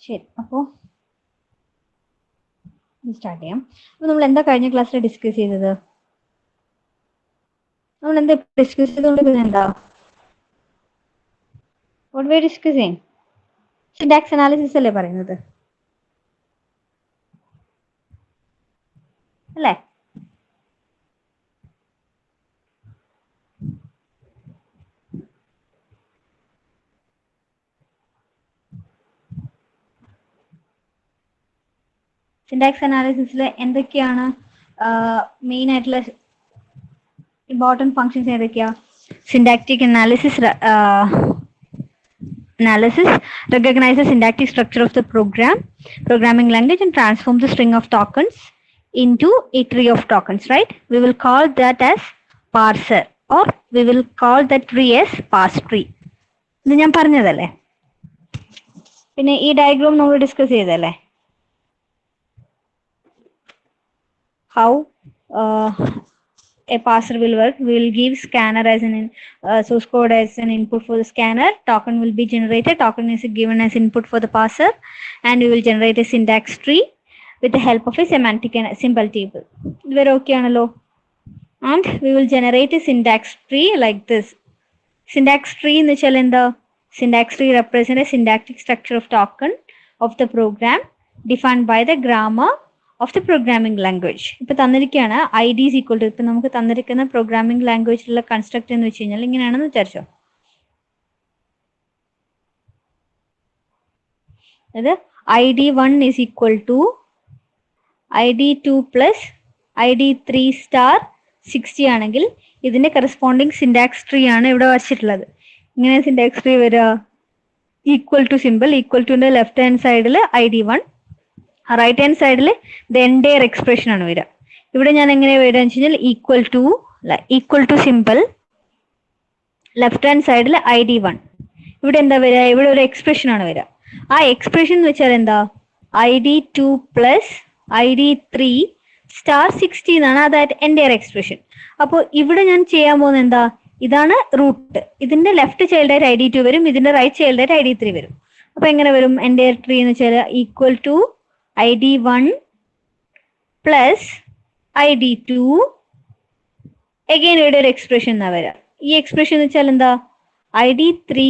ശരി, അപ്പോൾ സ്റ്റാർട്ട് ചെയ്യാം. അപ്പോൾ നമ്മൾ എന്താ കഴിഞ്ഞ ക്ലാസ്സിൽ ഡിസ്കസ് ചെയ്തത്? നമ്മൾ എന്താ ഡിസ്കസ് ചെയ്തുകൊണ്ടിരുന്നത്? എന്താ what we R discussing? Syntax analysis അല്ലേ പറയുന്നത്, അല്ലേ? സിന്റാക്സ് അനാലിസിസിൽ എന്തൊക്കെയാണ് മെയിൻ ആയിട്ടുള്ള ഇമ്പോർട്ടൻറ്റ് ഫങ്ഷൻസ് ഏതൊക്കെയാ? Syntactic analysis recognizes syntactic structure of the programming language and transforms the string of tokens into a tree of tokens, right? We will call that as parser, or we will call that tree as parse tree. ഇത് ഞാൻ പറഞ്ഞതല്ലേ? പിന്നെ ഈ diagram നമ്മൾ discuss ചെയ്തല്ലേ? How a parser will work. We will give scanner as an source code as an input for the scanner. Token will be generated. Token is given as input for the parser, and we will generate a syntax tree with the help of a semantic and symbol table. Very okay, analo. And we will generate a syntax tree like this. Syntax tree in the chalenda. Syntax tree represents a syntactic structure of token of the program defined by the grammar of the programming language. ഇപ്പോൾ തന്നിരിക്കുകയാണ് id is equal to, ഇപ്പം നമുക്ക് തന്നിരിക്കുന്ന programming ലാംഗ്വേജിലുള്ള construct എന്ന് വെച്ച് കഴിഞ്ഞാൽ ഇങ്ങനെയാണെന്ന് വിചാരിച്ചോ. അതായത് id1 is equal to id2 plus id3 star 60 ആണെങ്കിൽ ഇതിന്റെ കറസ്പോണ്ടിങ് സിന്റാക്സ് ട്രീ ആണ് ഇവിടെ വച്ചിട്ടുള്ളത്. ഇങ്ങനെ സിന്റാക്സ് ട്രീ വരിക, ഈക്വൽ ടു സിമ്പിൾ, ഈക്വൽ ടുന്റെ ലെഫ്റ്റ് ഹാൻഡ് സൈഡിൽ id1, റൈറ്റ് ഹാൻഡ് സൈഡിൽ ദ എൻറ്റയർ എക്സ്പ്രഷൻ ആണ് വരിക. ഇവിടെ ഞാൻ എങ്ങനെ വരിക എന്ന് വെച്ച് കഴിഞ്ഞാൽ equal to simple, left hand സൈഡിൽ id1. ഇവിടെ എന്താ വരിക? ഇവിടെ ഒരു എക്സ്പ്രഷൻ ആണ് വരിക. ആ എക്സ്പ്രഷൻ എന്ന് വെച്ചാൽ എന്താ? id2 പ്ലസ് id3 സ്റ്റാർ 60 എന്നാണ് അതായത് എൻറ്റയർ എക്സ്പ്രഷൻ. അപ്പോൾ ഇവിടെ ഞാൻ ചെയ്യാൻ പോകുന്നത് എന്താ? ഇതാണ് റൂട്ട്. ഇതിന്റെ ലെഫ്റ്റ് ചൈൽഡായിട്ട് id2 വരും, ഇതിന്റെ റൈറ്റ് ചൈൽഡായിട്ട് id3 വരും. അപ്പൊ എങ്ങനെ വരും? എൻറ്റയർ ട്രീ എന്ന് വെച്ചാൽ equal to id1 plus id2 again ഇവിടെ ഒരു എക്സ്പ്രഷൻ എന്നാ വരിക. ഈ എക്സ്പ്രഷൻ എന്ന് വെച്ചാൽ എന്താ? id3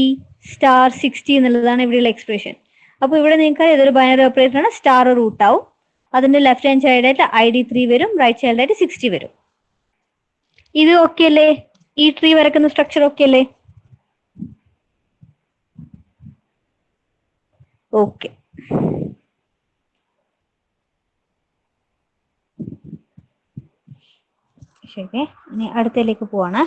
സ്റ്റാർ 60 എന്നുള്ളതാണ് ഇവിടെയുള്ള എക്സ്പ്രഷൻ. അപ്പോൾ ഇവിടെ നിങ്ങൾക്ക് ഇതൊരു ബൈനറി ഓപ്പറേറ്റർ ആണ്, സ്റ്റാർ റൂട്ട് ആവും. അതിന്റെ ലെഫ്റ്റ് ഹാൻഡ് സൈഡായിട്ട് id3 വരും, റൈറ്റ് സൈഡായിട്ട് 60 വരും. ഇത് ഓക്കെ അല്ലേ? ഈ ട്രീ വരക്കുന്ന സ്ട്രക്ചർ ഓക്കെ അല്ലേ? ഓക്കെ. ശരി, ഇനി അടുത്തതിലേക്ക് പോവാണ്.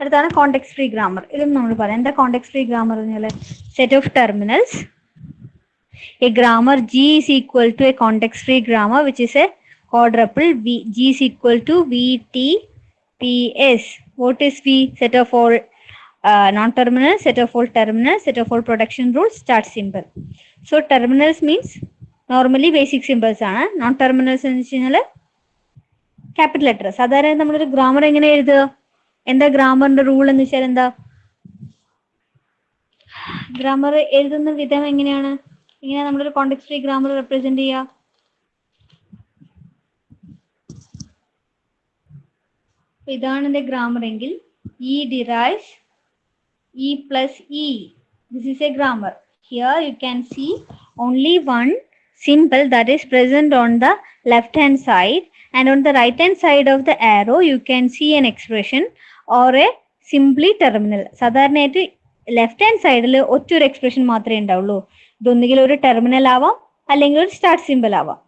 അടുത്താണ് കോണ്ടെക്സ്റ്റ് ഫ്രീ ഗ്രാമർ. ഇതും നമ്മൾ പറയാം. എന്താ കോണ്ടെക്സ്റ്റ് ഫ്രീ ഗ്രാമർ എന്ന് പറഞ്ഞാൽ set of terminals. A grammar G is equal to a context free grammar which is a quadruple. G is equal to VTPS. What is V? Set of all non-terminals, set of all terminals, set of all production rules, start symbol. So terminals means normally basic symbols ആണ്. Non-terminals എന്ന് വെച്ച് കഴിഞ്ഞാൽ capital letter. സാധാരണ നമ്മളൊരു grammar എങ്ങനെ എഴുതുക? എന്താ ഗ്രാമറിന്റെ rule എന്ന് വെച്ചാൽ എന്താ? ഗ്രാമർ എഴുതുന്ന വിധം എങ്ങനെയാണ്? ഇങ്ങനെ നമ്മളൊരു കോണ്ടെക്സ്റ്റ് ഫ്രീ ഗ്രാമർ റെപ്രസെന്റ് ചെയ്യുക. ഇതാണ് എന്റെ ഗ്രാമർ എങ്കിൽ E derives E plus E. This is a grammar. Here you can see only one symbol that is present on the left hand side, and on the right hand side of the arrow you can see an expression or a simply terminal. സാധാരണയായിട്ട് left hand സൈഡിൽ ഒറ്റൊരു expression മാത്രമേ ഉണ്ടാവുള്ളൂ. ഇതൊന്നുകിൽ ഒരു terminal ആവാം, അല്ലെങ്കിൽ ഒരു start simple ആവാം.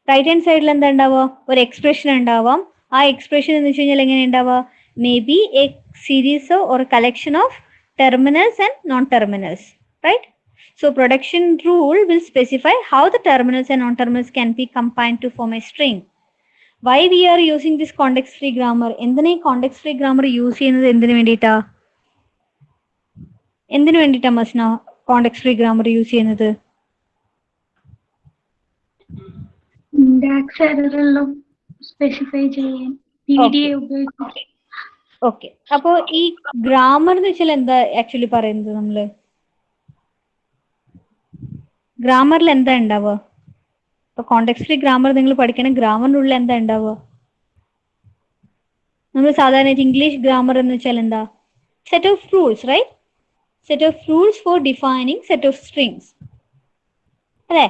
റൈറ്റ് ഹാൻഡ് സൈഡിൽ എന്താ ഉണ്ടാവുക? ഒരു എക്സ്പ്രഷൻ ഉണ്ടാവാം. ആ എക്സ്പ്രഷൻ എന്ന് വെച്ച് കഴിഞ്ഞാൽ എങ്ങനെ ഉണ്ടാവുക? May be A series or collection of terminals and non-terminals, right? So production rule will specify how the terminals and non-terminals can be combined to form a string. Why we are using this context free grammar? എന്തിനാ ഈ context free grammar use ചെയ്യുന്നത്? എന്തിനു വേണ്ടിയിട്ടാ മസ്ന context free grammar use ചെയ്യുന്നത്? Syntax error എല്ലാം specify ചെയ്യാൻ PDA ഉപയോഗിക്കും. Okay, അപ്പോ ഈ ഗ്രാമർ എന്ന് വെച്ചാൽ എന്താ ആക്ച്വലി പറയുന്നത്? നമ്മള് ഗ്രാമറിൽ എന്താ ഉണ്ടാവുക? ഇപ്പൊ കോണ്ടെക്സ്റ്റ് ഫ്രീ ഗ്രാമർ നിങ്ങൾ പഠിക്കണ ഗ്രാമറിനുള്ളിൽ എന്താ ഉണ്ടാവുക? നമ്മൾ സാധാരണ ഇംഗ്ലീഷ് ഗ്രാമർ എന്ന് വെച്ചാൽ എന്താ? Set of rules, right? Set of rules for defining set of strings അല്ലേ?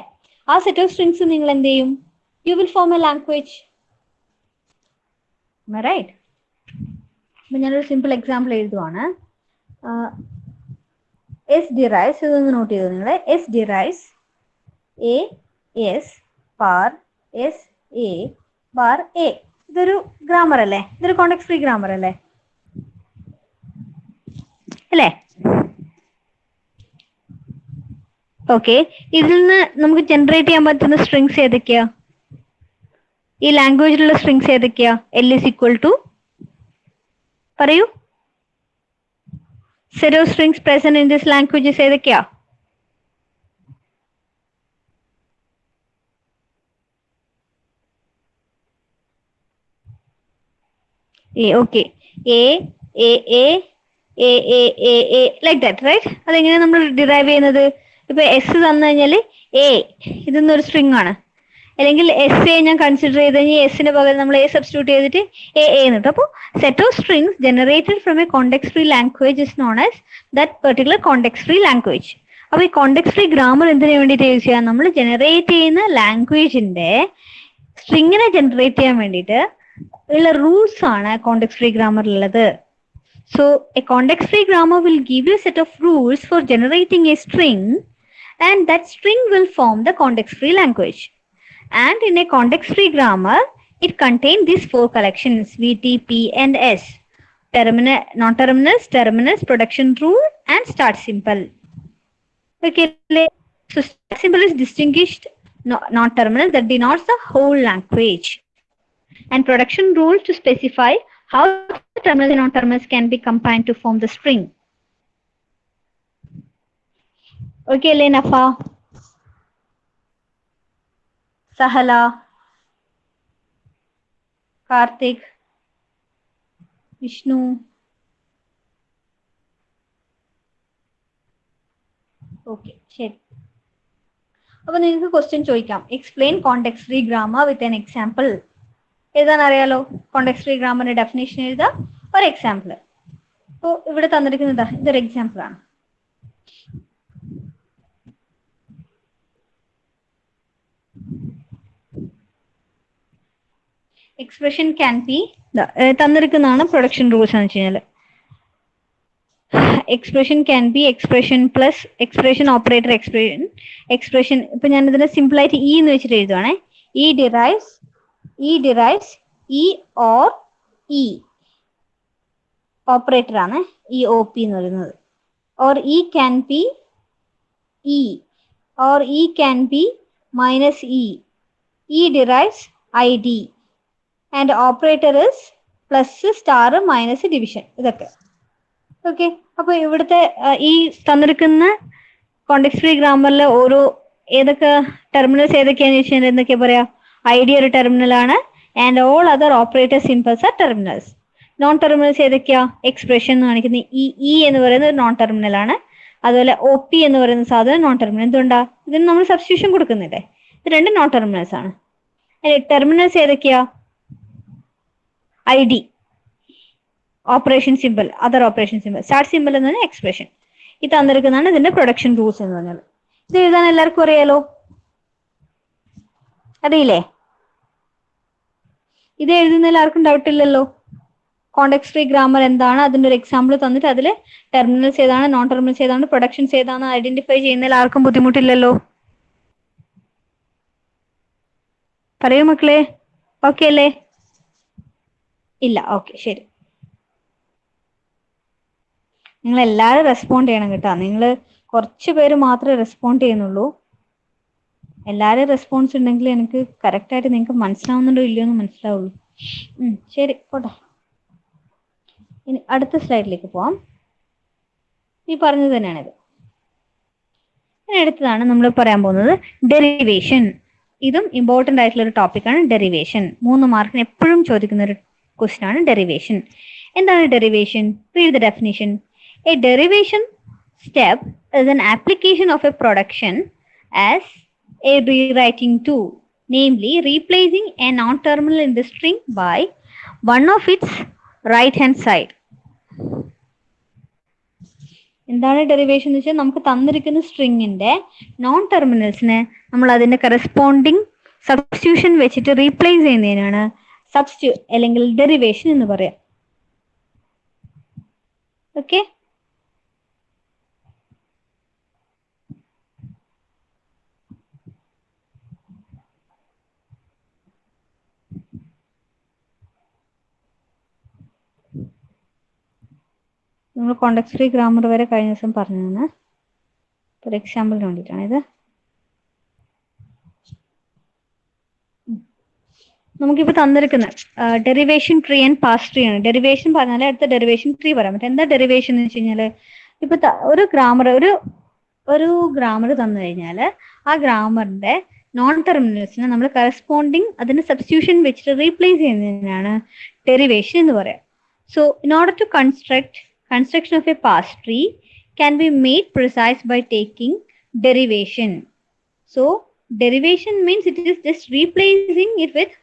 ആ സെറ്റ് ഓഫ് സ്ട്രിങ്സ് നിങ്ങൾ എന്ത് ചെയ്യും? You will form a language, right? അപ്പൊ ഞാനൊരു സിമ്പിൾ എക്സാമ്പിൾ എഴുതുവാണ്. എസ് ഡിറൈവ്സ്, ഇതൊന്ന് നോട്ട് ചെയ്തു നിങ്ങൾ. S derives a S bar S a bar a. ഇതൊരു ഗ്രാമർ അല്ലേ? ഇതൊരു കോണ്ടെക്സ്റ്റ് ഫ്രീ ഗ്രാമർ അല്ലേ? അല്ലേ? ഓക്കെ, ഇതിൽ നിന്ന് നമുക്ക് ജനറേറ്റ് ചെയ്യാൻ പറ്റുന്ന സ്ട്രിങ്സ് ഏതൊക്കെയാ? ഈ ലാംഗ്വേജിലുള്ള സ്ട്രിങ്സ് ഏതൊക്കെയാ? എൽ ഇസ് ഈക്വൽ ടു, പറയൂ, set of strings present in this languages ഏതൊക്കെയാ? A, okay, A A A A A A A like that, right? അതെങ്ങനെ നമ്മൾ ഡിറൈവ് ചെയ്യുന്നത്? ഇപ്പൊ എസ് തന്നു കഴിഞ്ഞാല് എ, ഇതൊന്നൊരു സ്ട്രിങ് ആണ്. അല്ലെങ്കിൽ എസ് എ ഞാൻ കൺസിഡർ ചെയ്ത് കഴിഞ്ഞാൽ എസിന് പകരം നമ്മൾ എ സബ്സ്റ്റിറ്റ്യൂട്ട് ചെയ്തിട്ട് എ എന്ന് കിട്ടും. അപ്പോൾ set of strings generated from A context free language is known as that particular context free language. അപ്പൊ ഈ കോണ്ടെക്സ്റ്റ് ഫ്രീ ഗ്രാമർ എന്തിനു വേണ്ടിയിട്ട് യൂസ് ചെയ്യാം? നമ്മൾ ജനറേറ്റ് ചെയ്യുന്ന ലാംഗ്വേജിന്റെ സ്ട്രിങ്ങിനെ ജനറേറ്റ് ചെയ്യാൻ വേണ്ടിയിട്ട് ഉള്ള റൂൾസ് ആണ് കോണ്ടെക്സ്റ്റ് ഫ്രീ ഗ്രാമറിലുള്ളത്. So a context free grammar will give you a set of rules for generating a string, and that string will form the context free language. And in a context free grammar, it contains these four collections: V, T, P, and S. Non-terminus, terminus, production rule, and start simple. Okay, so start simple is distinguished non-terminus that denotes the whole language, and production rule to specify how the terminals and non-terminals can be combined to form the string. Okay, Nafa, Sahala, Karthik, Vishnu. Okay, ശരി. അപ്പൊ നിങ്ങൾക്ക് question ചോദിക്കാം, explain context free grammar with an example. എഴുതാൻ അറിയാലോ? Context free ഗ്രാമറിന്റെ definition എഴുതാം, ഒരു example. അപ്പോൾ ഇവിടെ തന്നിരിക്കുന്നത് ഇതൊരു എക്സാമ്പിൾ ആണ്. എക്സ്പ്രഷൻ ക്യാൻ ബി, തന്നിരിക്കുന്നതാണ് പ്രൊഡക്ഷൻ റൂൾസ് എന്ന് വെച്ച് കഴിഞ്ഞാൽ. Expression can be expression plus expression operator expression. ഇപ്പൊ ഞാൻ ഇതിനെ സിമ്പിൾ ആയിട്ട് ഇ എന്ന് വെച്ചിട്ട് എഴുതുവാണേ. E derives E or E operator ആണ് ഇ ഒ പി എന്ന് പറയുന്നത്. Or E can be E, or E can be minus E. E derives I D, and operator is plus star minus division. ഇതൊക്കെ okay. അപ്പൊ ഇവിടുത്തെ ഈ തന്നിരിക്കുന്ന context free ഗ്രാമറിലെ ഓരോ ഏതൊക്കെ ടെർമിനൽസ് ഏതൊക്കെയാന്ന് ചോദിച്ചാൽ എന്തൊക്കെയാ പറയാ? ഐ ഡി ഒരു ടെർമിനൽ ആണ്, and all other operator symbols R terminals. Non terminals ഏതൊക്കെയാ? എക്സ്പ്രഷൻ എന്ന് കാണിക്കുന്ന ഇ എന്ന് പറയുന്നത് ഒരു നോൺ ടെർമിനൽ ആണ്. അതുപോലെ ഒ പി എന്ന് പറയുന്ന സാധനം നോൺ ടെർമിനൽ. എന്തുകൊണ്ടാ? ഇതിന് നമ്മൾ സബ്സ്റ്റിറ്റ്യൂഷൻ കൊടുക്കുന്നില്ലേ? ഇത് രണ്ട് നോൺ ടെർമിനൽസ് ആണ്. ടെർമിനൽസ് ഏതൊക്കെയാ? I D, operation simple, other operation simple, start simple എന്ന് പറഞ്ഞാൽ എക്സ്പ്രഷൻ. ഇത് തന്നിരിക്കുന്നതാണ് ഇതിന്റെ പ്രൊഡക്ഷൻ റൂൾസ് എന്ന് പറഞ്ഞാൽ. ഇത് എഴുതാൻ എല്ലാവർക്കും അറിയാലോ? അറിയില്ലേ? ഇത് എഴുതുന്നതിൽ ആർക്കും ഡൗട്ട് ഇല്ലല്ലോ? കോണ്ടെക്സ്റ്റ് ഫ്രീ ഗ്രാമർ എന്താണ്, അതിന്റെ ഒരു എക്സാമ്പിൾ തന്നിട്ട് അതിൽ ടെർമിനൽസ് ഏതാണ്, നോൺ ടെർമിനൽസ് ഏതാണ്, പ്രൊഡക്ഷൻസ് ഏതാണ് ഐഡന്റിഫൈ ചെയ്യുന്നതിൽ ആർക്കും ബുദ്ധിമുട്ടില്ലല്ലോ? പറയൂ മക്കളെ, ഓക്കെ അല്ലേ? ഇല്ല, ഓക്കെ, ശരി. നിങ്ങൾ എല്ലാവരും റെസ്പോണ്ട് ചെയ്യണം കേട്ടോ. നിങ്ങൾ കുറച്ച് പേര് മാത്രമേ റെസ്പോണ്ട് ചെയ്യുന്നുള്ളൂ. എല്ലാവരും റെസ്പോൺസ് ഉണ്ടെങ്കിൽ എനിക്ക് കറക്റ്റ് ആയിട്ട് നിങ്ങൾക്ക് മനസ്സിലാവുന്നുണ്ടോ ഇല്ലയോ എന്ന് മനസ്സിലാവുള്ളൂ. ശരി, പോട്ടെ. ഇനി അടുത്ത സ്ലൈഡിലേക്ക് പോവാം. ഈ പറഞ്ഞത് തന്നെയാണിത്. ഇനി അടുത്തതാണ് നമ്മൾ പറയാൻ പോകുന്നത് ഡെറിവേഷൻ. ഇതും ഇമ്പോർട്ടൻ്റ് ആയിട്ടുള്ള ഒരു ടോപ്പിക്കാണ് ഡെറിവേഷൻ. 3 മാർക്കിന് എപ്പോഴും ചോദിക്കുന്ന ഒരു ക്വസ്റ്റ്യൻ ആണ് ഡെറിവേഷൻ. എന്താണ് derivation? Read the definition. A derivation step is an application of a production as a rewriting tool, namely replacing a non-terminal in the string by one of its right hand side. എന്താണ് derivation എന്ന് വെച്ചാൽ നമുക്ക് തന്നിരിക്കുന്ന സ്ട്രിങ്ങിന്റെ non ടെർമിനൽസിനെ നമ്മൾ അതിന്റെ corresponding substitution വെച്ചിട്ട് replace ചെയ്യുന്നതിനാണ് substitute അല്ലെങ്കിൽ ഡെറിവേഷൻ എന്ന് പറയാം. ഓക്കെ, നമ്മൾ കോണ്ടെക്സ്റ്റ് ഫ്രീ ഗ്രാമർ വരെ കഴിഞ്ഞ ദിവസം പറഞ്ഞതാണ്. ഒരു എക്സാമ്പിളിന് വേണ്ടിയിട്ടാണ് ഇത്. നമുക്കിപ്പോ തന്നിരിക്കുന്ന derivation tree and pass tree ആണ്. ഡെറിവേഷൻ പറഞ്ഞാൽ അടുത്ത ഡെറിവേഷൻ ട്രീ പറയാൻ പറ്റും. എന്താ ഡെറിവേഷൻ എന്ന് വെച്ച് കഴിഞ്ഞാല് ഇപ്പൊ ഒരു ഗ്രാമർ തന്നു കഴിഞ്ഞാൽ ആ ഗ്രാമറിന്റെ നോൺ ടെർമിനൽസിനെ നമ്മൾ കറസ്പോണ്ടിങ് അതിന് സബ്സ്റ്റിറ്റ്യൂഷൻ വെച്ചിട്ട് റീപ്ലേസ് ചെയ്യുന്നതിനാണ് ഡെറിവേഷൻ എന്ന് പറയാം. So in order to construction of a pass tree can be made precise by taking derivation. So derivation means it is just replacing it with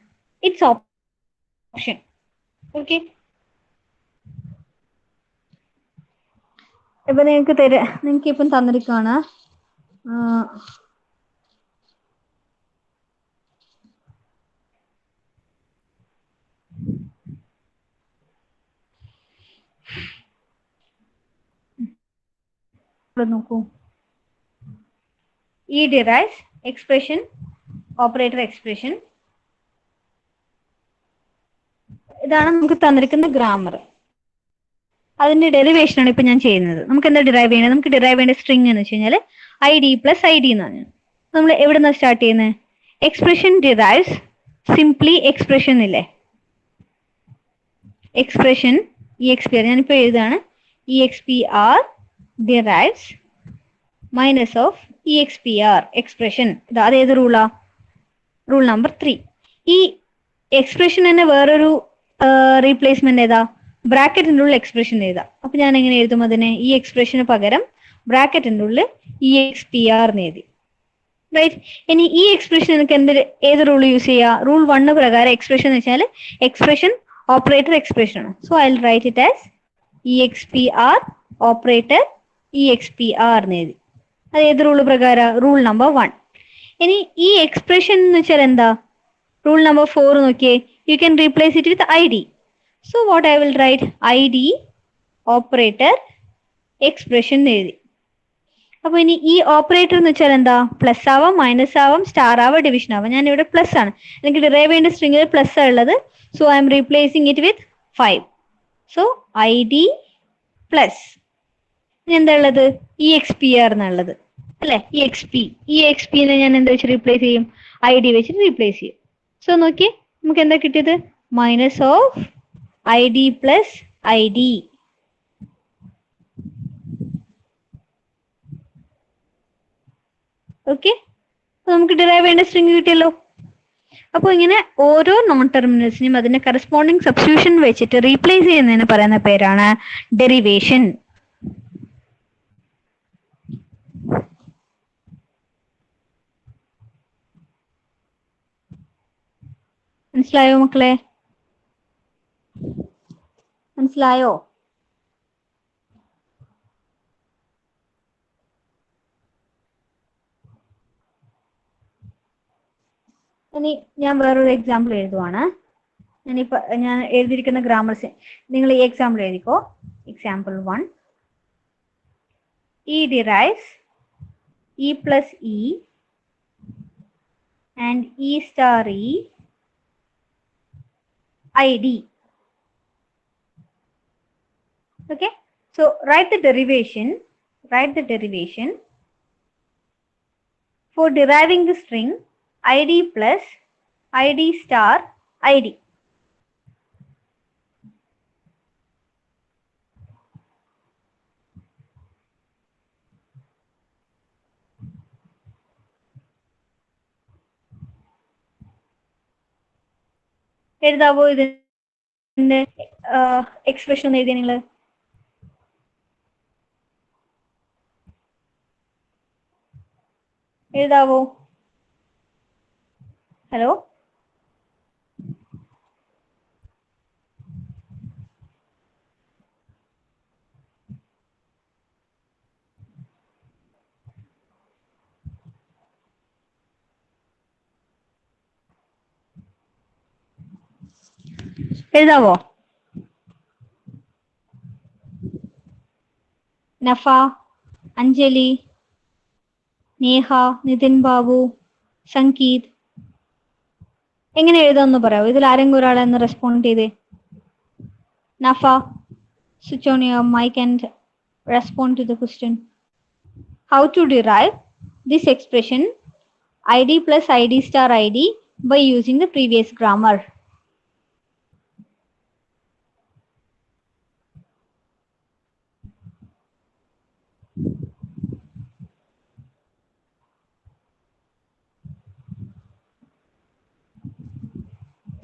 its option. Okay, ഇപ്പൊ നിങ്ങൾക്ക് ഇപ്പം തന്നിരിക്കുകയാണ് നോക്കൂ, ഈ ഡിറൈവ്സ് എക്സ്പ്രഷൻ ഓപ്പറേറ്റർ എക്സ്പ്രഷൻ, ഇതാണ് നമുക്ക് തന്നിരിക്കുന്ന grammar. അതിന്റെ ഡെറിവേഷൻ ആണ് ഇപ്പൊ ഞാൻ ചെയ്യുന്നത്. നമുക്ക് എന്താ ഡിറൈവ് ചെയ്യണത്? നമുക്ക് ഡിറൈവ് ചെയ്യേണ്ട സ്ട്രിങ് എന്ന് വെച്ച് കഴിഞ്ഞാൽ ID പ്ലസ് ID എന്നാണ്. നമ്മൾ എവിടെ നിന്നാണ് സ്റ്റാർട്ട് ചെയ്യുന്നത്? എക്സ്പ്രഷൻ ഡിറൈവ്സ് സിംപ്ലി എക്സ്പ്രഷൻ ഇല്ലേ, എക്സ്പ്രഷൻ EXPR ഞാനിപ്പോ എഴുതാണ്. EXPR derives minus of EXPR expression. അത് ഏത് റൂളാ? Rule number 3. ഈ എക്സ്പ്രഷൻ തന്നെ വേറൊരു റീപ്ലേസ്മെന്റ് ഏതാ? ബ്രാക്കറ്റിന്റെ ഉള്ളിൽ എക്സ്പ്രഷൻ എഴുതാം. അപ്പൊ ഞാൻ എങ്ങനെ എഴുതും അതിനെ? ഈ എക്സ്പ്രഷന് പകരം ബ്രാക്കറ്റിന്റെ ഉള്ളിൽ EXPR എന്ന് എഴുതി. റൈറ്റ്. ഇനി ഈ എക്സ്പ്രഷൻ എനിക്ക് ഏത് റൂൾ യൂസ് ചെയ്യാം? റൂൾ 1 പ്രകാരം എക്സ്പ്രഷൻ എന്ന് വെച്ചാൽ എക്സ്പ്രഷൻ ഓപ്പറേറ്റർ എക്സ്പ്രഷൻ ആണ്. So I will write it as EXPR operator EXPR എന്ന് എഴുതി. അത് ഏത് റൂൾ പ്രകാരം? Rule number 1. ഇനി ഈ എക്സ്പ്രഷൻ എന്ന് വെച്ചാൽ എന്താ? റൂൾ നമ്പർ 4 നോക്കിയേ. You can replace it with ID. So what I will write? ID operator expression എന്ന് എഴുതി. അപ്പൊ ഇനി ഈ ഓപ്പറേറ്റർ എന്ന് വെച്ചാൽ എന്താ? പ്ലസ് ആവാം, മൈനസ് ആവാം, സ്റ്റാർ ആവാം, ഡിവിഷൻ ആവാം. ഞാൻ ഇവിടെ പ്ലസ് ആണ്, എനിക്ക് ഡിറൈവ് ചെയ്യേണ്ട സ്ട്രിംഗിൽ പ്ലസ് ആണ് ഉള്ളത്. So I M replacing it with 5. So ID plus എന്താ ഉള്ളത്? EXPR എന്നുള്ളത് അല്ലെ? EXP ഞാൻ എന്താ വെച്ച് റീപ്ലേസ് ചെയ്യും? ID വെച്ചിട്ട് റീപ്ലേസ് ചെയ്യും. സോ നോക്കി നമുക്ക് എന്താ കിട്ടിയത്? Minus of ID plus ID. Okay, നമുക്ക് ഡിറൈവ് ചെയ്യേണ്ട സ്ട്രിംഗ് കിട്ടിയല്ലോ. അപ്പോൾ ഇങ്ങനെ ഓരോ നോൺ ടെർമിനൽസിനെയും അതിന്റെ കറസ്പോണ്ടിങ് സബ്സ്റ്റിറ്റ്യൂഷൻ വെച്ചിട്ട് റീപ്ലേസ് ചെയ്യുന്നതിന് പറയുന്ന പേരാണ് ഡെറിവേഷൻ. മനസ്സിലായോ മക്കളെ? മനസ്സിലായോ? ഇനി ഞാൻ വേറൊരു എക്സാമ്പിൾ എഴുതുവാണ്. ഞാൻ എഴുതിയിരിക്കുന്ന ഗ്രാമർ നിങ്ങൾ ഈ എക്സാമ്പിൾ എഴുതിക്കോ. Example 1. E derives E plus E and E star E ID. Okay, so write the derivation for deriving the string ID plus ID star ID. എഴുതാവോ? ഇതിന്റെ എക്സ്പ്രഷൻ ഒന്ന് എഴുതിയ നിങ്ങൾ? എഴുതാവോ? ഹലോ, എഴുതാവോ? നഫ, അഞ്ജലി, നേഹ, നിതിൻ ബാബു, സംഗീത്, എങ്ങനെ എഴുതാമെന്ന് പറയാമോ? ഇതിൽ ആരെങ്കിലും ഒരാളെന്ന് റെസ്പോണ്ട് ചെയ്തേ. നഫ, switch on your mic and respond to the question. How to derive this expression id plus id star id by using the previous grammar?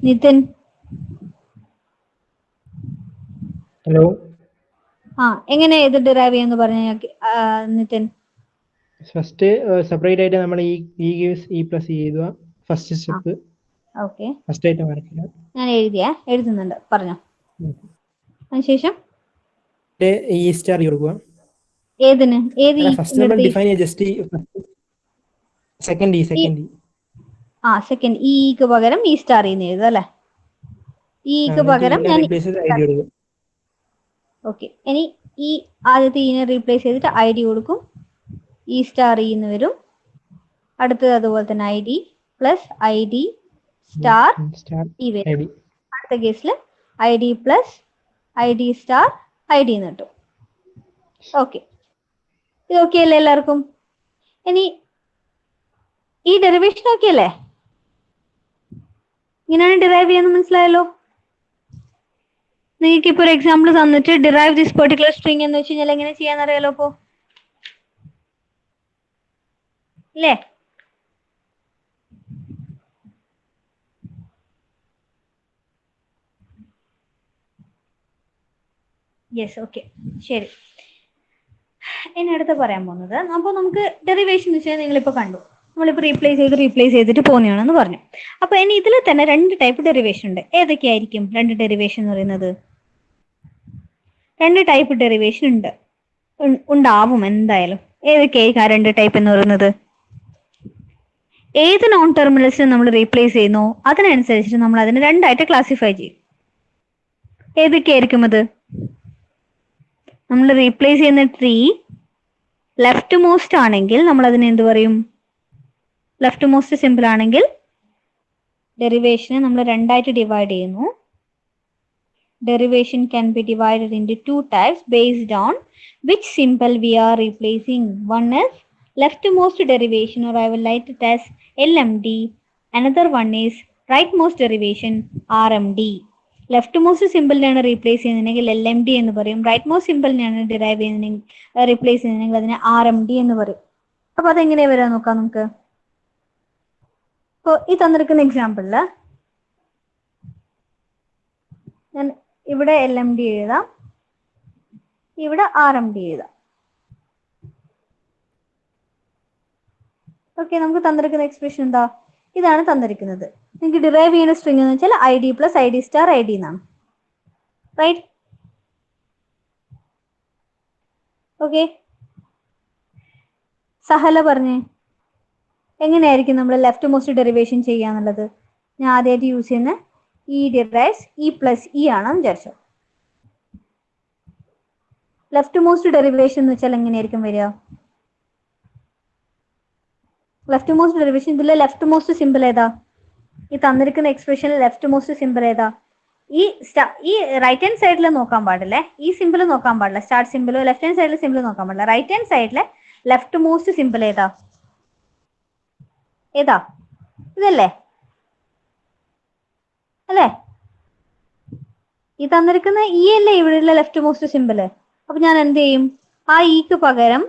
Nithin. Hello. എങ്ങനെ ഇത് ഡിറൈവ് ചെയ്യാന്ന് പറഞ്ഞ നിതിൻ? ഫസ്റ്റ് സെപ്പറേറ്റ് ആയിട്ട് നമ്മൾ E gives E plus E എഴുതുക. First step. Okay, first ആയിട്ട് വരയ്ക്കുക. ഞാൻ എഴുതുന്നുണ്ട്, പറഞ്ഞോ. അതിനുശേഷം ഇ സ്റ്റാർ കൊടുക്കുക. ഏതിന്? ഏത്? ഫസ്റ്റ് നമ്മൾ ഡിഫൈൻ ചെയ്യുക ജസ്റ്റ് സെക്കൻഡ് സെക്കൻഡ് ഇക്ക് പകരം ഇ സ്റ്റാർ എഴുതുക അല്ലേ? ഇക്ക് പകരം ഞാൻ ഓക്കെ. ഇനി ഈ ആദ്യത്തെ ഇനെ റീപ്ലേസ് ചെയ്തിട്ട് ഐ ഡി കൊടുക്കും. ഇ സ്റ്റാർ ഇന്ന് വരും. അടുത്തത് അതുപോലെ തന്നെ I D plus I D star E വരും. അടുത്ത കേസിൽ I D plus I D star I D എന്ന് കിട്ടും. ഓക്കെ, ഇത് ഓക്കെ അല്ലേ എല്ലാവർക്കും? ഇനി ഈ ഡെറിവേഷൻ ഓക്കെ അല്ലേ? ഇങ്ങനെയാണ് ഡിറൈവ് ചെയ്യാന്ന് മനസ്സിലായല്ലോ? നിങ്ങൾക്ക് ഇപ്പൊ ഒരു എക്സാമ്പിൾ തന്നിട്ട് ഡിറൈവ് ദിസ് പെർട്ടിക്കുലർ സ്ട്രിംഗ് എന്ന് വെച്ച് കഴിഞ്ഞാൽ എങ്ങനെ ചെയ്യാന്നറിയാലോ അപ്പോ, അല്ലേ? യെസ്, ഓക്കെ, ശരി. ഇനി അടുത്ത് പറയാൻ പോകുന്നത്, അപ്പോൾ നമുക്ക് ഡെറിവേഷൻ എന്ന് വെച്ചാൽ നിങ്ങളിപ്പോൾ കണ്ടു, നമ്മളിപ്പോൾ റീപ്ലേസ് ചെയ്തിട്ട് പോകുന്നതാണെന്ന് പറഞ്ഞു. അപ്പൊ ഇനി ഇതിൽ തന്നെ രണ്ട് ടൈപ്പ് ഡെറിവേഷൻ ഉണ്ട്. ഏതൊക്കെയായിരിക്കും രണ്ട് ഡെറിവേഷൻ എന്ന് പറയുന്നത്? രണ്ട് ടൈപ്പ് ഡെറിവേഷൻ ഉണ്ടാവും എന്തായാലും. ഏതൊക്കെയായിരിക്കും ആ രണ്ട് ടൈപ്പ് എന്ന് പറയുന്നത്? ഏത് നോൺ ടെർമിനൽസിനെ നമ്മൾ റീപ്ലേസ് ചെയ്യുന്നു അതിനനുസരിച്ചിട്ട് നമ്മൾ അതിനെ രണ്ടായിട്ട് ക്ലാസിഫൈ ചെയ്യും. ഏതൊക്കെയായിരിക്കും അത്? നമ്മൾ റീപ്ലേസ് ചെയ്യുന്ന ട്രീ ലെഫ്റ്റ് മോസ്റ്റ് ആണെങ്കിൽ നമ്മൾ അതിനെ എന്ത് പറയും? ലെഫ്റ്റ് മോസ്റ്റ് സിമ്പിൾ ആണെങ്കിൽ ഡെറിവേഷനെ നമ്മൾ രണ്ടായിട്ട് ഡിവൈഡ് ചെയ്യുന്നു. Derivation can be divided into two types based on which symbol we are replacing. One is leftmost derivation, or I will write it as LMD. Another one is rightmost derivation, RMD. Leftmost symbol ആണ് replace ചെയ്യുന്നതെങ്കിൽ LMD എന്ന് പറയും. റൈറ്റ്മോസ്റ്റ് സിമ്പിളിനെയാണ് derive ചെയ്യുന്നതെങ്കിൽ replace ചെയ്യുന്നതെങ്കിൽ അതിനെ RMD എന്ന് പറയും. അപ്പൊ അതെങ്ങനെ വരാൻ നോക്കാം നമുക്ക്. ഇപ്പോൾ ഈ തന്നിരിക്കുന്ന എക്സാമ്പിളില് ഞാൻ ഇവിടെ LMD എഴുതാം, ഇവിടെ RMD എഴുതാം. ഓക്കെ, നമുക്ക് തന്നിരിക്കുന്ന എക്സ്പ്രഷൻ എന്താ? ഇതാണ് തന്നിരിക്കുന്നത്. നിങ്ങൾക്ക് ഡിറൈവ് ചെയ്യുന്ന സ്ട്രിംഗ് എന്ന് വെച്ചാൽ I D plus I D star I D എന്നാണ്. റൈറ്റ്? ഓക്കെ, സഹല പറഞ്ഞേ എങ്ങനെയായിരിക്കും നമ്മൾ ലെഫ്റ്റ് മോസ്റ്റ് ഡെറിവേഷൻ ചെയ്യാന്നുള്ളത്? ഞാൻ ആദ്യമായിട്ട് യൂസ് ചെയ്യുന്ന E derives E plus E ആണെന്ന് വിചാരിച്ചോ. ലെഫ്റ്റ് മോസ്റ്റ് ഡെറിവേഷൻ എന്ന് വെച്ചാൽ എങ്ങനെയായിരിക്കും വരിക? ലെഫ്റ്റ് മോസ്റ്റ് ഡെറിവേഷൻ ഇതിലെ ലെഫ്റ്റ് മോസ്റ്റ് സിമ്പിൾ ഏതാ? ഈ തന്നിരിക്കുന്ന എക്സ്പ്രഷനിൽ ലെഫ്റ്റ് മോസ്റ്റ് സിമ്പിൾ ഏതാ? ഈ റൈറ്റ് ഹാൻഡ് സൈഡിൽ നോക്കാൻ പാടില്ലേ, ഈ സിമ്പിൾ നോക്കാൻ പാടില്ല. സ്റ്റാർട്ട് സിമ്പിളോ ലെഫ്റ്റ് ഹാൻഡ് സൈഡിൽ സിമ്പിൾ നോക്കാൻ പാടില്ല. റൈറ്റ് ഹാൻഡ് സൈഡിലെ ലെഫ്റ്റ് മോസ്റ്റ് സിമ്പിൾ ഏതാ? ഇതല്ലേ? അല്ലേ? ഈ തന്നിരിക്കുന്ന ഇ അല്ലേ ഇവിടെയുള്ള ലെഫ്റ്റ് മോസ്റ്റ് സിമ്പിള്. അപ്പൊ ഞാൻ എന്ത് ചെയ്യും? ആ ഇക്ക് പകരം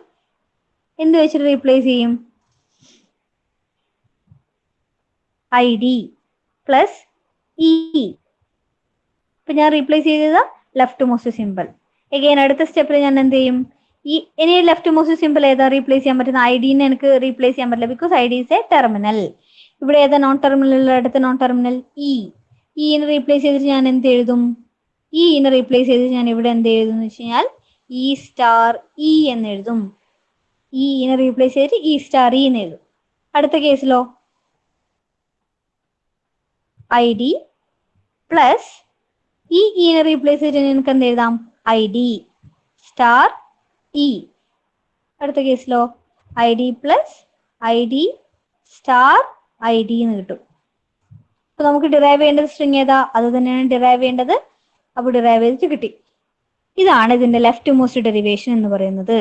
എന്ത് വെച്ചിട്ട് റീപ്ലേസ് ചെയ്യും? I D plus E. ഇപ്പൊ ഞാൻ റീപ്ലേസ് ചെയ്തത് ലെഫ്റ്റ് മോസ്റ്റ് സിമ്പിൾ. എഗെയിൻ അടുത്ത സ്റ്റെപ്പിൽ ഞാൻ എന്ത് ചെയ്യും, ഇനി ലെഫ്റ്റ് മോസ്റ്റ് സിമ്പിൾ ഏതാ റീപ്ലേസ് ചെയ്യാൻ പറ്റുന്ന? ഐഡിനെ എനിക്ക് റീപ്ലേസ് ചെയ്യാൻ പറ്റില്ല, because ID is A terminal. ഇവിടെ ഏതാ നോൺ ടെർമിനൽ? അടുത്ത നോൺ ടെർമിനൽ ഇനെ റീപ്ലേസ് ചെയ്തിട്ട് ഞാൻ എന്ത് എഴുതും? ഇനെ റീപ്ലേസ് ചെയ്തിട്ട് ഞാൻ ഇവിടെ എന്ത് എഴുതും എന്ന് വെച്ച് കഴിഞ്ഞാൽ ഇ സ്റ്റാർ ഇ എന്ന് എഴുതും. ഇനെ റീപ്ലേസ് ചെയ്തിട്ട് ഇ സ്റ്റാർ ഇ എന്ന് എഴുതും. അടുത്ത കേസിലോ ഐ ഡി പ്ലസ് ഇനെ റീപ്ലേസ് ചെയ്തിട്ട് എനിക്ക് എന്ത് എഴുതാം? I D star E. അടുത്ത കേസിലോ I D plus I D star I D എന്ന് കിട്ടും. അപ്പൊ നമുക്ക് ഡിറൈവ് ചെയ്യേണ്ടത് സ്ട്രിങ് ഏതാ? അത് തന്നെയാണ് ഡിറൈവ് ചെയ്യേണ്ടത്. അപ്പൊ ഡിറൈവ് ചെയ്തിട്ട് കിട്ടി. ഇതാണ് ഇതിന്റെ ലെഫ്റ്റ് മോസ്റ്റ് ഡെറിവേഷൻ എന്ന് പറയുന്നത്.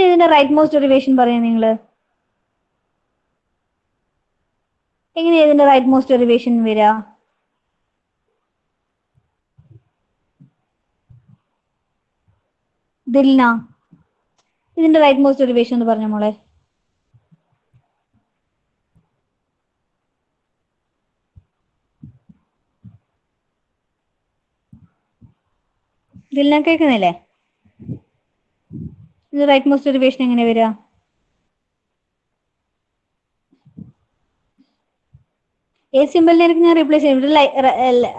ഇതിന്റെ റൈറ്റ് മോസ്റ്റ് ഡെറിവേഷൻ പറയാം നിങ്ങള്. എങ്ങനെയാ ഇതിന്റെ റൈറ്റ് മോസ്റ്റ് ഡെറിവേഷൻ വരിക? ദിൽന, ഇതിന്റെ റൈറ്റ് മോസ്റ്റ് ഡെറിവേഷൻ എന്ന് പറഞ്ഞ മോളെ. ദിൽന കേൾക്കുന്നില്ലേ? ഇത് റൈറ്റ് മോസ്റ്റ് ഡെറിവേഷൻ എങ്ങനെ വരിക? ഏ സിമ്പിളിനായിരിക്കും ഞാൻ റീപ്ലേസ് ചെയ്യും.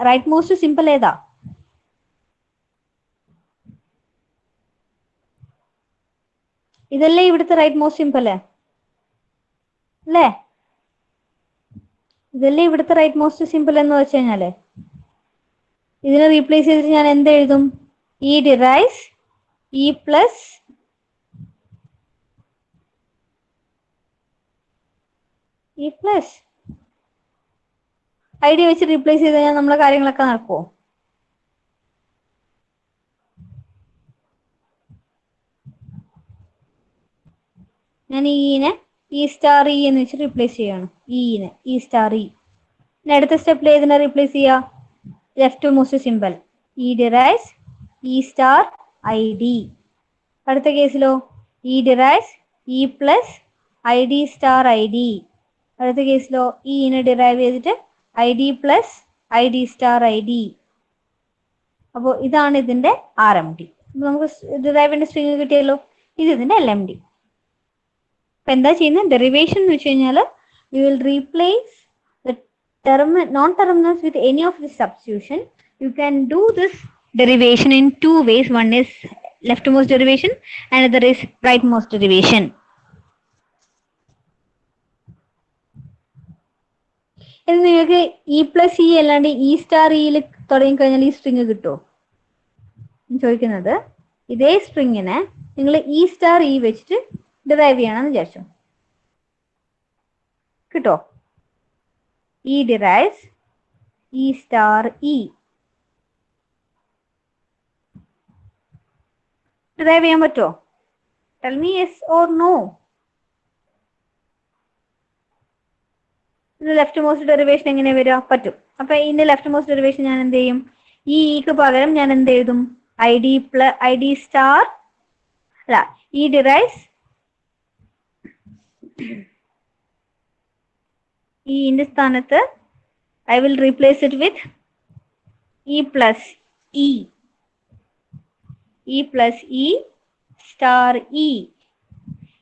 റൈറ്റ് മോസ്റ്റ് സിമ്പിൾ ഏതാ? ഇതല്ലേ ഇവിടുത്തെ റൈറ്റ് മോസ്റ്റ് സിമ്പിൾ അല്ലേ? ഇതല്ലേ ഇവിടുത്തെ റൈറ്റ് മോസ്റ്റ് സിമ്പിൾ എന്ന് വെച്ച് കഴിഞ്ഞാല് ഇതിനെ റീപ്ലേസ് ചെയ്തിട്ട് ഞാൻ എന്ത് എഴുതും? E derives E plus idea വെച്ച് റീപ്ലേസ് ചെയ്ത് കഴിഞ്ഞാൽ നമ്മളെ കാര്യങ്ങളൊക്കെ നടക്കുമോ? ഞാൻ ഇനെ ഇ സ്റ്റാർ ഇ എന്ന് വെച്ച് റീപ്ലേസ് ചെയ്യാണ്. ഇനെ ഇ സ്റ്റാർ ഇ. അടുത്ത സ്റ്റെപ്പിൽ ഏതിനെ റീപ്ലേസ് ചെയ്യുക? Left most simple E derives E star I D. അടുത്ത കേസിലോ E derives E plus I D star I D. അടുത്ത കേസിലോ ഇനെ ഡിറൈവ് ചെയ്തിട്ട് I D plus I D star I D. അപ്പോൾ ഇതാണ് ഇതിന്റെ ആർ എം ഡി. നമുക്ക് ഡിറൈവിന്റെ സ്ട്രിങ് കിട്ടിയല്ലോ. ഇത് ഇതിന്റെ എൽ എം ഡി. അപ്പൊ എന്താ ചെയ്യുന്നത്? ഡെറിവേഷൻ എന്ന് വെച്ച് കഴിഞ്ഞാൽ we will replace the non-terminals with any of this substitution. You can do this derivation in two ways. One is leftmost derivation, another is rightmost derivation. ഇത് നിങ്ങൾക്ക് ഇ പ്ലസ് ഇ അല്ലാണ്ട് E star ഇയിൽ തുടങ്ങി കഴിഞ്ഞാൽ ഈ string കിട്ടുമോ ചോദിക്കുന്നത്? ഇതേ സ്ട്രിങ്ങിനെ നിങ്ങൾ ഇ സ്റ്റാർ ഇ വെച്ചിട്ട് ഡിറൈവ് ചെയ്യണമെന്ന് വിചാരിച്ചോ, കിട്ടോ? E derives E star E. Derive ചെയ്യാൻ പറ്റുമോ? Tell me yes or no. ഇത് ലെഫ്റ്റ് മോസ്റ്റ് ഡെറിവേഷൻ എങ്ങനെ വരിക? പറ്റും. അപ്പൊ ഇതിന്റെ ലെഫ്റ്റ് മോസ്റ്റ് ഡെറിവേഷൻ ഞാൻ എന്ത് ചെയ്യും? ഈ ഇക്ക് പകരം ഞാൻ എന്ത് എഴുതും? I D plus I D star അല്ല ഇ ഡിറൈവ്സ് ഇന്റെ സ്ഥാനത്ത് I will replace it with E plus E star E.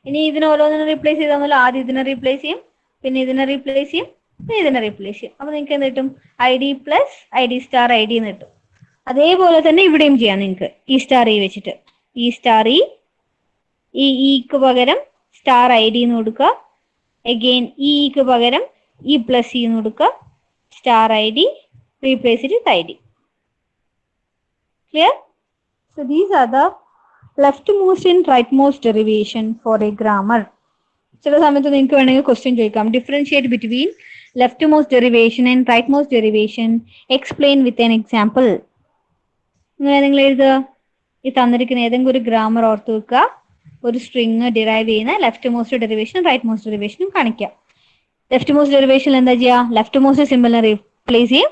ഇനി ഇതിനെ ഓരോന്നിനെ റീപ്ലേസ് ചെയ്താൽ ആദ്യം ഇതിനെ റീപ്ലേസ് ചെയ്യും, പിന്നെ ഇതിനെ റീപ്ലേസ് ചെയ്യും, പിന്നെ ഇതിനെ റീപ്ലേസ് ചെയ്യും. അപ്പൊ നിങ്ങൾക്ക് എന്ത് കിട്ടും? I D plus I D star I D എന്ന് കിട്ടും. അതേപോലെ തന്നെ ഇവിടെയും ചെയ്യാം നിങ്ങൾക്ക് ഇ സ്റ്റാർ ഇ വെച്ചിട്ട്. ഇ സ്റ്റാർ ഇക്ക് പകരം സ്റ്റാർ ഐ ഡി എന്ന് കൊടുക്കുക. അഗെയിൻ ഇക്ക് പകരം ഇ പ്ലസ് ഇ എന്ന് കൊടുക്കുക. Star I D replace it with I D. Clear? So these are the leftmost and rightmost derivation for a grammar. ചില സമയത്ത് നിങ്ങൾക്ക് വേണമെങ്കിൽ ക്വസ്റ്റ്യൻ ചോദിക്കാം, differentiate between leftmost derivation and rightmost derivation, explain with an example. നിങ്ങൾ എഴുതുക. ഈ തന്നിരിക്കുന്ന ഏതെങ്കിലും ഒരു ഗ്രാമർ ഓർത്ത് വെക്കുക, ഒരു സ്ട്രിങ് ഡിറൈവ് ചെയ്യുന്ന ലെഫ്റ്റ് മോസ്റ്റ് ഡെറിവേഷനും റൈറ്റ് മോസ്റ്റ് ഡെറിവേഷനും കാണിക്കുക. ലെഫ്റ്റ് മോസ്റ്റ് ഡെറിവേഷൻ എന്താ ചെയ്യുക? ലെഫ്റ്റ് മോസ്റ്റ് സിമ്പിളിനെ റീപ്ലേസ് ചെയ്യും.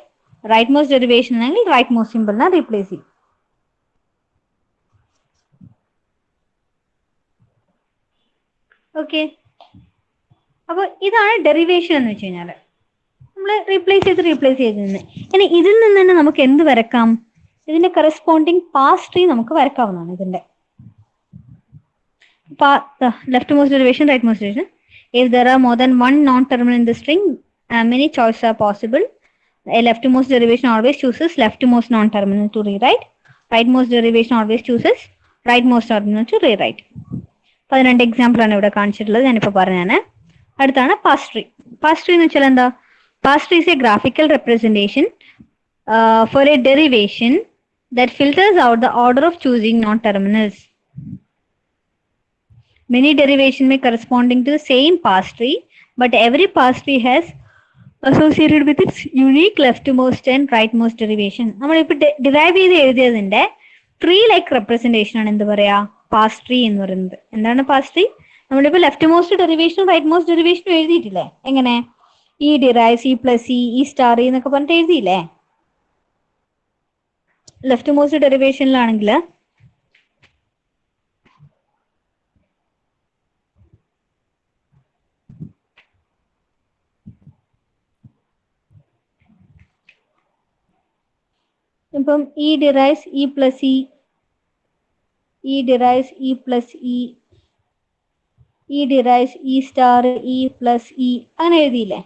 റൈറ്റ് മോസ്റ്റ് ഡെറിവേഷൻ ആണെങ്കിൽ റൈറ്റ് മോസ്റ്റ് സിമ്പിളിനെ റീപ്ലേസ് ചെയ്യും. ഓക്കെ, അപ്പൊ ഇതാണ് ഡെറിവേഷൻ എന്ന് വെച്ച് കഴിഞ്ഞാൽ. നമ്മൾ നമ്മൾ റീപ്ലേസ് ചെയ്ത് നിന്ന് ഇനി ഇതിൽ നിന്ന് തന്നെ നമുക്ക് എന്ത് വരക്കാം? ഇതിന്റെ കറസ്പോണ്ടിങ് പാസ് ട്രീ നമുക്ക് വരക്കാവുന്നതാണ്. ഇതിന്റെ leftmost derivation, rightmost derivation. If there are more than one non-terminal in the string, many choices are possible. A leftmost derivation always chooses leftmost non-terminal to rewrite. Rightmost derivation always chooses rightmost terminal to rewrite. 12 example ആണ് ഇവിടെ കാണിച്ചിട്ടുള്ളത്. ഞാനിപ്പോൾ പറഞ്ഞാണ്. അടുത്താണ് pass tree. Pass tree എന്ന് വെച്ചാൽ എന്താ? Pass tree is a graphical representation for a derivation that filters out the order of choosing non-terminals. Many derivations may corresponding to the same pass tree, but every pass tree has associated with its unique leftmost and rightmost derivation. നമ്മളിപ്പോൾ derive ചെയ്ത് എഴുതിയതിന്റെ tree like representation ആണ് എന്ത് പറയാ? Pass tree എന്ന് പറയുന്നത്. എന്താണ് pass tree? നമ്മളിപ്പോൾ left ഡെറിവേഷനും right most ഡെറിവേഷനും എഴുതിയിട്ടില്ലേ? എങ്ങനെ? E derives, E plus E star എന്നൊക്കെ പറഞ്ഞിട്ട് എഴുതിയില്ലേ? ലെഫ്റ്റ് മോസ്റ്റ് ഡെറിവേഷനിലാണെങ്കിൽ ഇപ്പം E derives E plus E derives E plus E derives E star E plus E അങ്ങനെ എഴുതിയില്ലേ?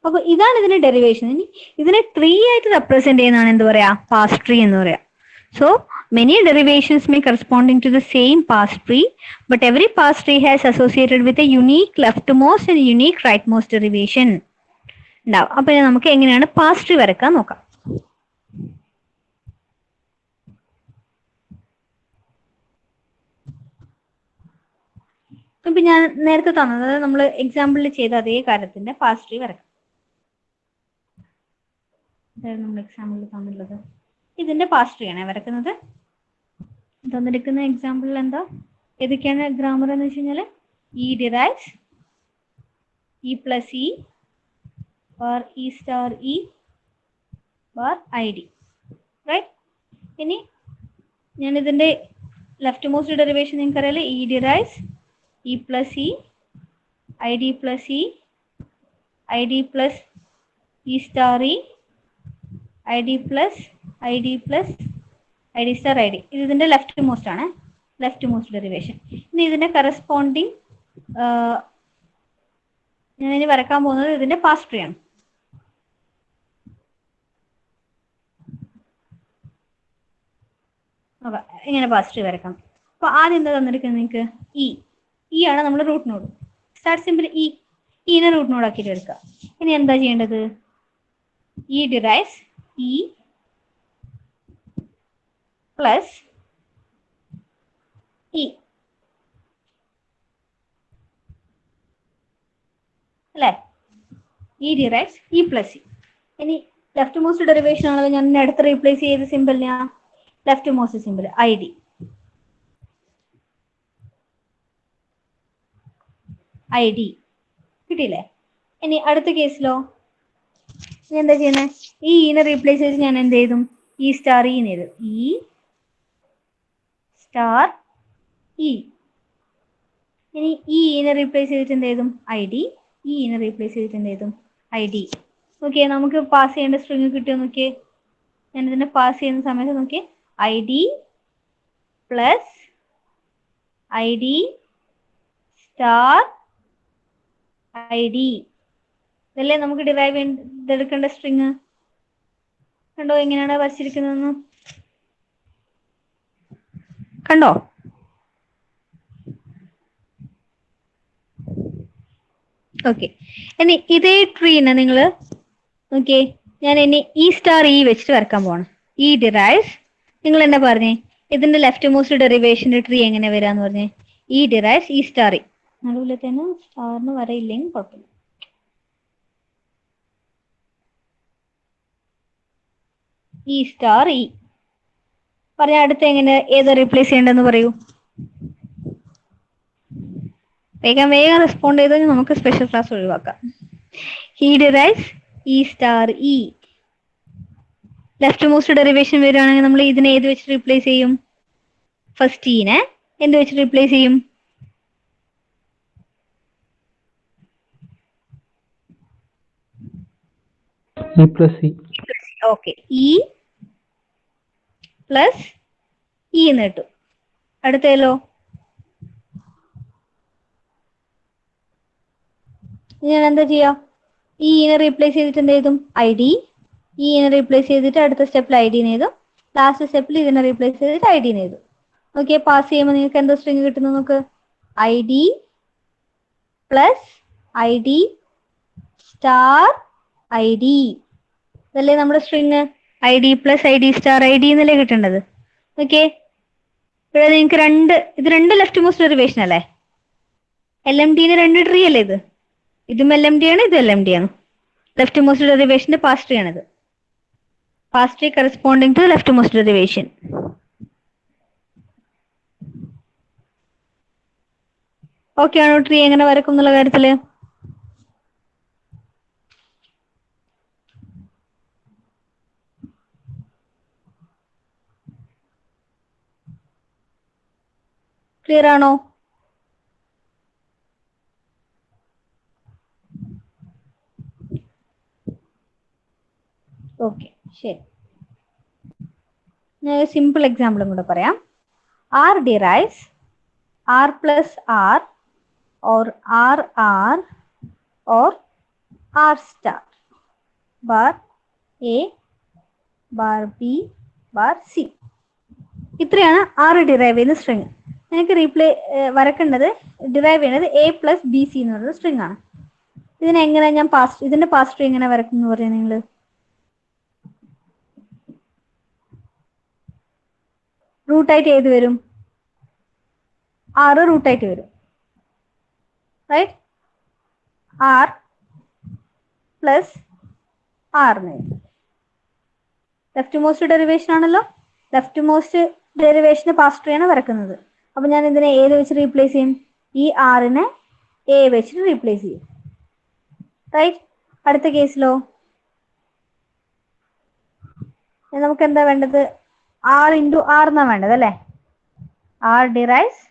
അപ്പൊ ഇതാണ് ഇതിന്റെ ഡെറിവേഷൻ. ഇനി ഇതിനെ ട്രീ ആയിട്ട് റെപ്രസെന്റ് ചെയ്യുന്നതാണ് എന്ത് പറയാ? പാസ് ട്രീ എന്ന് പറയാ. So many derivations may corresponding to the same parse tree, but every parse tree has associated with a unique leftmost and unique rightmost derivation ഉണ്ടാവും. അപ്പൊ നമുക്ക് എങ്ങനെയാണ് പാസ് ട്രീ വരക്കാൻ നോക്കാം. ഇപ്പൊ ഞാൻ നേരത്തെ തന്നത്, അതായത് നമ്മൾ എക്സാമ്പിളിൽ ചെയ്ത അതേ കാര്യത്തിന്റെ പാസ് ട്രീ വരക്കാം. അതായത് നമ്മൾ എക്സാമ്പിളിൽ തന്നുള്ളത് ഇതിന്റെ പാസ് ട്രീ ആണ് വരക്കുന്നത്. തന്നിരിക്കുന്ന എക്സാമ്പിളിൽ എന്താ ഏതൊക്കെയാണ് ഗ്രാമർ എന്ന് വെച്ച് കഴിഞ്ഞാൽ E derives E plus E bar E star E bar I D, right? ഇനി ഞാൻ ഇതിന്റെ ലെഫ്റ്റ് മോസ്റ്റ് ഡെറിവേഷൻ നിങ്ങൾക്ക് അറിയാലോ, E derives E plus E I D plus E I D plus E star E I D plus I D plus I D star I D. ഇത് ഇതിന്റെ leftmost ആണ്, left most derivation. ഇനി ഇതിന്റെ corresponding ഞാൻ ഇനി വരക്കാൻ പോകുന്നത് ഇതിന്റെ പാസ് ട്രീ ആണ്. ഇങ്ങനെ പാസ് ട്രീ വരക്കാം. അപ്പൊ ആദ്യം എന്താ തന്നിരിക്കുന്നത് നിങ്ങൾക്ക്? ഇ ആണ് നമ്മൾ റൂട്ട് നോഡ്. സ്റ്റാർട്ട് സിമ്പിൾ ഇനെ റൂട്ട് നോഡ് ആക്കിയിട്ട് എടുക്കുക. ഇനി എന്താ ചെയ്യേണ്ടത്? E derives E plus E അല്ലേ? E derives E plus E. ഇനി ലെഫ്റ്റ് മോസ്റ്റ് ഡെറിവേഷൻ ആണല്ലോ, ഞാൻ അടുത്ത് റീപ്ലേസ് ചെയ്ത സിമ്പിളിനാ left most simple I D I D കിട്ടിയില്ലേ? ഇനി അടുത്ത കേസിലോ ഞാൻ എന്താ ചെയ്യുന്നത്? ഈ ഇനെ റീപ്ലേസ് ചെയ്ത് ഞാൻ എന്ത് ചെയ്തും? ഇ സ്റ്റാർ ഇ എന്ന് എഴുതും. E star E. ഇനി ഈ ഇനെ റീപ്ലേസ് ചെയ്തിട്ട് എന്ത് ചെയ്തും? I D. ഈ ഇനെ റീപ്ലേസ് ചെയ്തിട്ട് എന്ത് ചെയ്തും? I D. ഓക്കെ, നമുക്ക് പാസ് ചെയ്യേണ്ട സ്ട്രിങ് കിട്ടിയോ നോക്കിയേ. ഞാൻ ഇതിനെ പാസ് ചെയ്യുന്ന സമയത്ത് നോക്കിയേ, I D plus I D star I D. ഇതല്ലേ നമുക്ക് ഡിറൈവ് ചെയ്തെടുക്കേണ്ട സ്ട്രിങ്. കണ്ടോ എങ്ങനെയാണ് വരച്ചിരിക്കുന്നതെന്ന്? കണ്ടോ? ഓക്കെ, ഇനി ഇതേ ട്രീനെ നിങ്ങൾ ഓക്കെ, ഞാൻ ഇനി ഇ സ്റ്റാർ ഇ വെച്ചിട്ട് വരക്കാൻ പോവാണ്. ഇ ഡിറൈവ്സ്, നിങ്ങൾ എന്താ പറഞ്ഞേ? ഇതിന്റെ ലെഫ്റ്റ് മോസ്റ്റ് ഡെറിവേഷന്റെ ട്രീ എങ്ങനെ വരാന്ന് പറഞ്ഞേ? E derives E star E. നടുവിൽ തന്നെ സ്റ്റാറിന് വരയില്ലെങ്കിൽ കുഴപ്പമില്ല. ഇ സ്റ്റാർ ഇ പറഞ്ഞ അടുത്ത് എങ്ങനെ ഏത് റീപ്ലേസ് ചെയ്യേണ്ടെന്ന് പറയൂ. വേഗം റെസ്പോണ്ട് ചെയ്ത് നമുക്ക് സ്പെഷ്യൽ ക്ലാസ് ഒഴിവാക്കാം. E derives E star E. Left most derivation വരികയാണെങ്കിൽ നമ്മൾ ഇതിനെ ഏത് വെച്ച് റീപ്ലേസ് ചെയ്യും? ഫസ്റ്റ് ഇനെ എന്ത് വെച്ച് റീപ്ലേസ് ചെയ്യും? E plus C. Okay, E plus E എന്ന് കിട്ടും. അടുത്തല്ലോ ഞാൻ എന്താ ചെയ്യാ, ഇനെ റീപ്ലേസ് ചെയ്തിട്ട് എന്ത് ചെയ്തും, ഐ ഡി. ഇനെ റീപ്ലേസ് ചെയ്തിട്ട് അടുത്ത സ്റ്റെപ്പിൽ ഐ ഡി എഴുതും. ലാസ്റ്റ് സ്റ്റെപ്പിൽ ഇതിനെ റീപ്ലേസ് ചെയ്തിട്ട് ഐ ഡി എഴുതും. ഓക്കെ, പാസ് ചെയ്യുമ്പോൾ നിങ്ങൾക്ക് എന്താ സ്ട്രിങ് കിട്ടുന്നു നോക്ക്, I D plus I D star I D. ഇതല്ലേ നമ്മുടെ string, I D plus I D star I D എന്നല്ലേ കിട്ടേണ്ടത്. ഓക്കെ, ഇവിടെ നിങ്ങൾക്ക് ഇത് രണ്ട് ലെഫ്റ്റ് മോസ്റ്റ് ഡെറിവേഷൻ അല്ലേ, എൽ എം ഡിന് രണ്ട് ട്രീ അല്ലേ ഇത്, ഇതും എൽ എം ഡി ആണ്, ഇതും എൽ എം ഡി ആണ്. ലെഫ്റ്റ് മോസ്റ്റ് ഡെറിവേഷന്റെ പാസ് ട്രീ ആണിത്. Parse tree corresponding to left most derivation. Okay ആണോ ട്രീ എങ്ങനെ വരക്കും എന്നുള്ള കാര്യത്തില്? ക്ലിയർ ആണോ? ഓക്കെ, ശരി. ഞാൻ ഒരു സിമ്പിൾ എക്സാമ്പിളും കൂടെ പറയാം. R derives R plus R or RR or R star bar A bar B bar C. ഇത്രയാണ് ആറ് ഡിറൈവ് ചെയ്യുന്ന സ്ട്രിങ്. എനിക്ക് വരക്കേണ്ടത് ഡിറൈവ് ചെയ്യുന്നത് എ പ്ലസ് ബി സി എന്ന് പറയുന്ന സ്ട്രിങ് ആണ്. ഇതിനെങ്ങനെ ഞാൻ ഇതിന്റെ പാസ് ട്രീ എങ്ങനെ വരക്കും എന്ന് പറയാം. നിങ്ങൾ റൂട്ടായിട്ട് ഏത് വരും? ആറ് റൂട്ടായിട്ട് വരും, right? R plus R left most derivation ആണല്ലോ. ലെഫ്റ്റ് മോസ്റ്റ് ഡെറിവേഷന് പാസ് ട്രീ ആണ് വരക്കുന്നത്. അപ്പൊ ഞാൻ ഇതിനെ ഏത് വെച്ച് റീപ്ലേസ് ചെയ്യും? ഈ ആറിനെ എ വെച്ചിട്ട് റീപ്ലേസ് ചെയ്യും, റൈറ്റ്? അടുത്ത കേസിലോ നമുക്ക് എന്താ വേണ്ടത്? ആർ ഇൻറ്റു ആർ എന്നാ വേണ്ടത് അല്ലേ? R derives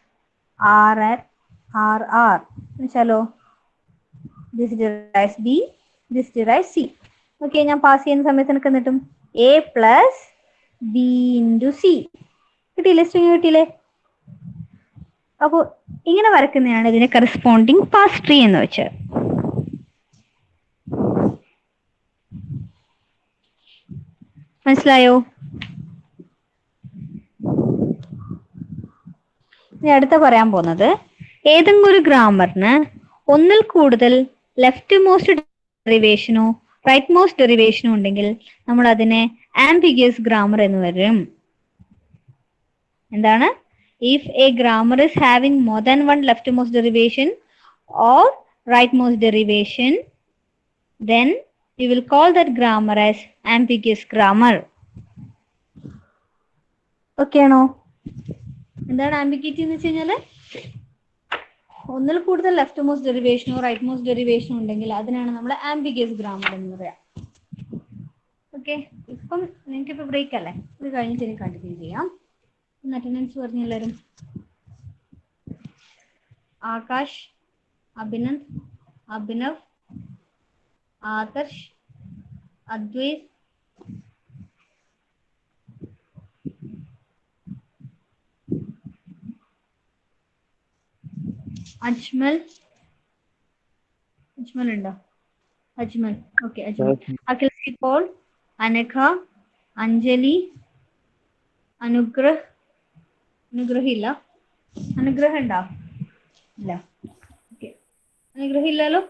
R R R എന്നുവെച്ചാലോ this derives B, this derives C. Okay, ഞാൻ പാസ് ചെയ്യുന്ന സമയത്ത് എനിക്ക് എന്നിട്ടും A plus B into C കിട്ടിയില്ലേ? സ്ട്രിങ് കിട്ടിയില്ലേ? അപ്പോൾ ഇങ്ങനെ വരക്കുന്നതാണ് ഇതിന്റെ കറസ്പോണ്ടിങ് പാസ് ട്രീ എന്ന് വെച്ചാൽ. മനസ്സിലായോ? ഇനി അടുത്ത പറയാൻ പോകുന്നത്, ഏതെങ്കിലും ഒരു ഗ്രാമറിന് ഒന്നിൽ കൂടുതൽ ലെഫ്റ്റ് മോസ്റ്റ് ഡെറിവേഷനോ റൈറ്റ് മോസ്റ്റ് ഡെറിവേഷനോ ഉണ്ടെങ്കിൽ നമ്മൾ അതിനെ ആംബിഗിയസ് ഗ്രാമർ എന്ന് വരും. എന്താണ്? If a grammar is having more than one leftmost derivation or rightmost derivation, then we will call that grammar as ambiguous grammar. Okay ആണോ? എന്താണ് ആംബിഗ്വിറ്റി എന്ന് വെച്ച് കഴിഞ്ഞാല്, ഒന്നിൽ കൂടുതൽ ലെഫ്റ്റ് മോസ്റ്റ് ഡെറിവേഷനോ റൈറ്റ് മോസ്റ്റ് ഡെറിവേഷനോ ഉണ്ടെങ്കിൽ അതിനാണ് നമ്മൾ ആംബിഗിയസ് ഗ്രാമർ എന്ന് പറയാം. ഓക്കെ, ഇപ്പം നിങ്ങൾക്ക് ഇപ്പൊ ബ്രേക്ക് അല്ലേ, ഇത് കഴിഞ്ഞിട്ട് എനിക്ക് കണ്ടിന്യൂ ചെയ്യാം. അറ്റൻഡൻസ് പറഞ്ഞു എല്ലാവരും. ആകാശ്, അഭിനന്ദ്, അഭിനവ്, ആദർശ്, അദ്വൈത്, അജ്മൽ. അജ്മൽ ഉണ്ടോ? Ajmal, okay. Ajmal, Akhil C Paul, Anagha, Anjali, Anugrah. അനുഗ്രഹം ഇല്ല. അനുഗ്രഹം ഉണ്ടോ? ഇല്ല. ഓക്കെ, അനുഗ്രഹം ഇല്ലല്ലോ.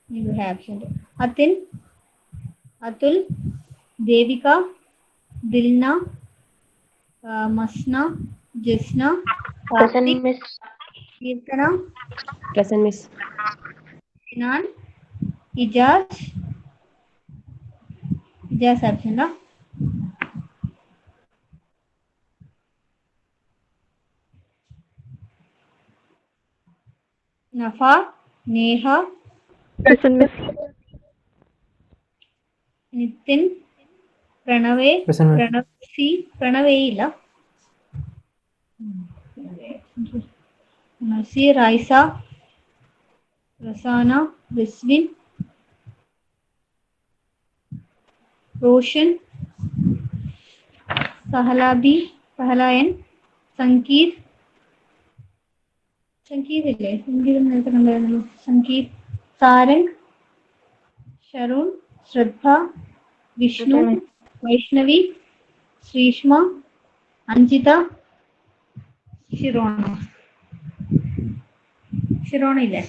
അനുഗ്രഹ ആബ്സെന്റ്. അത്തിൻ, അതുൽ, ദേവിക, ദിൽന, മസ്ന, ജസ്ന, കീർത്തന, സിനാൻ, ഇജാസ്. ഇജാസ് ആബ്സെന്റ്. നഫ, നേഹ, നിതിൻ, പ്രണവേ, പ്രണവ്സി, പ്രണവേ ഇല്ല, നസി, റൈസ, റസാന, റിസ്വിൻ, റോഷൻ, സഹലാബി, സഹലായൻ, സംഗീത്, സംഗീത് ഇല്ലേ? സംഗീതം നേരത്തെ കണ്ടായിരുന്നല്ലോ. സംഗീത്, സാരംഗ്, ഷരുൺ, ശ്രദ്ധ, വിഷ്ണു, വൈഷ്ണവി, ശ്രീഷ്മ, അഞ്ജിത, ഷിറോണ. ഷിറോണ ഇല്ലേ?